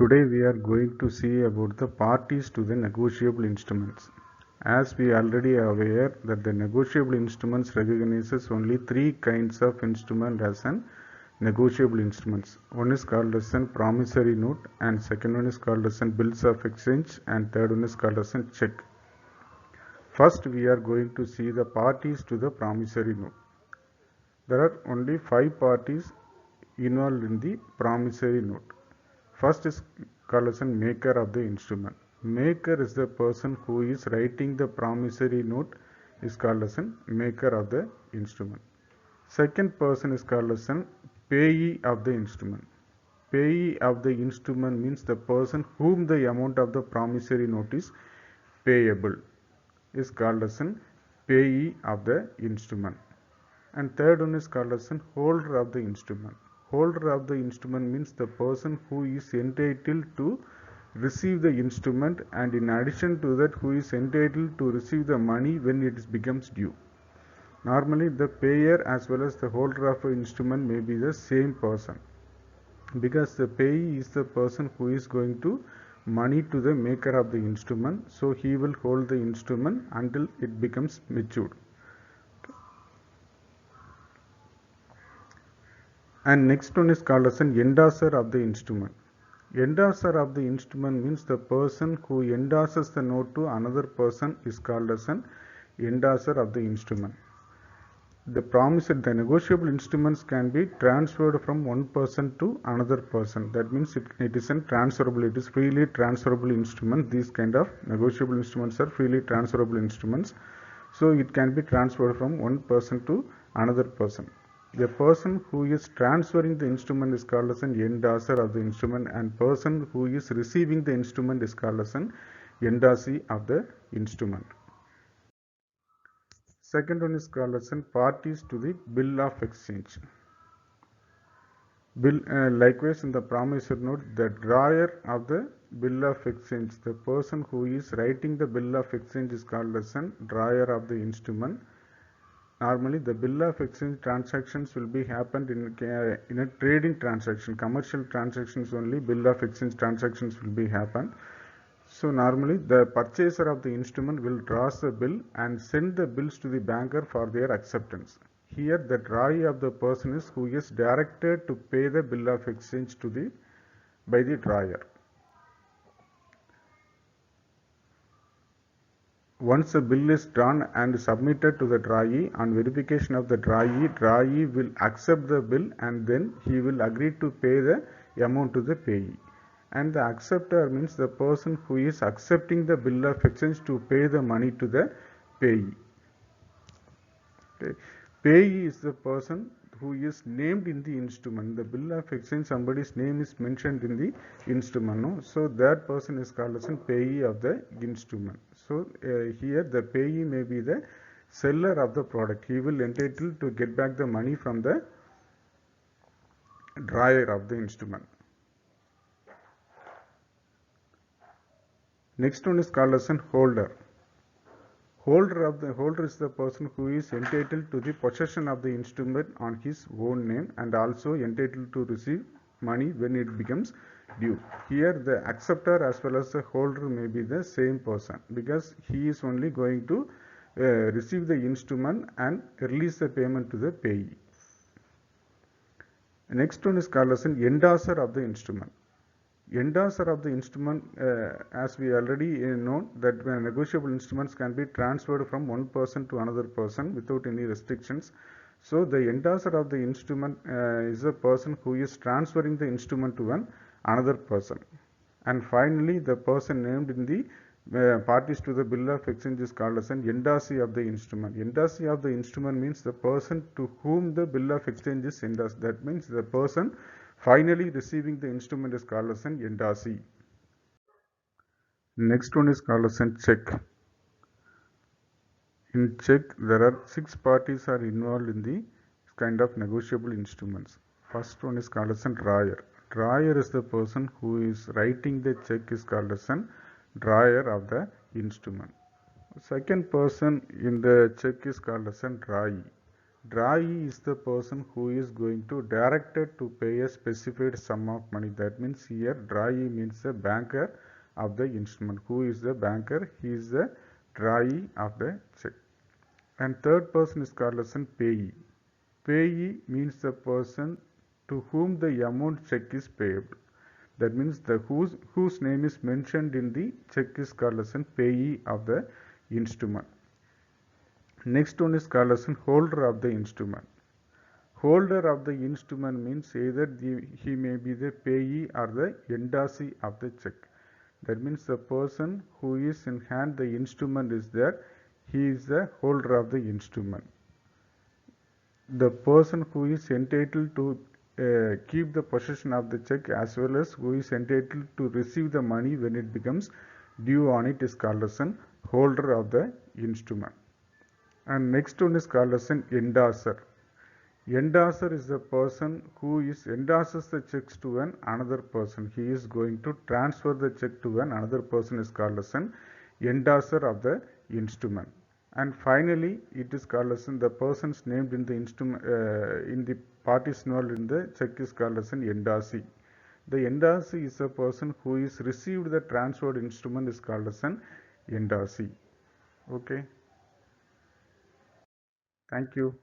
Today we are going to see about the parties to the negotiable instruments. As we already are aware that the negotiable instruments recognizes only three kinds of instrument as an negotiable instruments. One is called as an promissory note, and second one is called as an bills of exchange, and third one is called as an check. First we are going to see the parties to the promissory note. There are only 5 parties involved in the promissory note. First is called as a maker of the instrument. Maker is the person who is writing the promissory note is called as a maker of the instrument. Second person is called as a payee of the instrument. Payee of the instrument means the person whom the amount of the promissory note is payable is called as a payee of the instrument. And third one is called as a holder of the instrument. Holder of the instrument means the person who is entitled to receive the instrument, and in addition to that who is entitled to receive the money when it becomes due. Normally the payer as well as the holder of the instrument may be the same person, because the payee is the person who is going to money to the maker of the instrument, so he will hold the instrument until it becomes matured. And next one is called as an endorser of the instrument. Endorser of the instrument means the person who endorses the note to another person is called as an endorser of the instrument. The negotiable instruments can be transferred from one person to another person. That means it is transferable. It is freely transferable instrument. These kind of negotiable instruments are freely transferable instruments. So it can be transferred from one person to another person. The person who is transferring the instrument is called as an endorser of the instrument, and person who is receiving the instrument is called as an endorsee of the instrument. Second one is called as an parties to the bill of exchange. Likewise in the promissory note, the drawer of the bill of exchange, the person who is writing the bill of exchange is called as an drawer of the instrument. Normally the bill of exchange transactions will be happened in a trading transaction. Commercial transactions only bill of exchange transactions will be happen. So normally the purchaser of the instrument will draw the bill and send the bills to the banker for their acceptance. Here the drawee of the person is who is directed to pay the bill of exchange by the drawer. Once a bill is drawn and submitted to the drawee, on verification of the drawee will accept the bill, and then he will agree to pay the amount to the payee. And the acceptor means the person who is accepting the bill of exchange to pay the money to the payee. Okay. Payee is the person who is named in the instrument. The bill of exchange, somebody's name is mentioned in the instrument, no? So that person is called as a payee of the instrument. So here the payee may be the seller of the product. He will entitled to get back the money from the drawer of the instrument. Next one is called as an holder. Holder is the person who is entitled to the possession of the instrument on his own name, and also entitled to receive money when it becomes due. Here the acceptor as well as the holder may be the same person, because he is only going to receive the instrument and release the payment to the payee. Next one is called as an endorser of the instrument. Endorser of the instrument, as we already know that negotiable instruments can be transferred from one person to another person without any restrictions. So the endorser of the instrument is a person who is transferring the instrument to another person. And finally the person named in the parties to the bill of exchange is called as an endorsee of the instrument. Endorsee of the instrument means the person to whom the bill of exchange is endorsed. That means the person finally receiving the instrument is called as an endorsee. Next one is called as a check. In check, there are 6 parties are involved in the kind of negotiable instruments. First one is called as a drawer. Drawer is the person who is writing the check is called as a drawer of the instrument. Second person in the check is called as a drawee. Drawee is the person who is going to directed to pay a specified sum of money. That means here drawee means the banker of the instrument. Who is the banker? He is the drawee of the check. And third person is called as an payee. Payee means the person to whom the amount check is payable. That means the whose name is mentioned in the check is called as an payee of the instrument. Next one is called as an holder of the instrument. Holder of the instrument means either he may be the payee or the endorsee of the check. That means the person who is in hand the instrument is there, he is the holder of the instrument. The person who is entitled to keep the possession of the check as well as who is entitled to receive the money when it becomes due on it is called as an holder of the instrument. And next one is called as an endorser. Endorser is the person who endorses the checks to another person. He is going to transfer the check to another person is called as an endorser of the instrument. And finally, it is called as the persons named in the instrument in the parties involved in the check is called as an endorsee. The endorsee is a person who is received the transferred instrument is called as an endorsee. Okay. Thank you.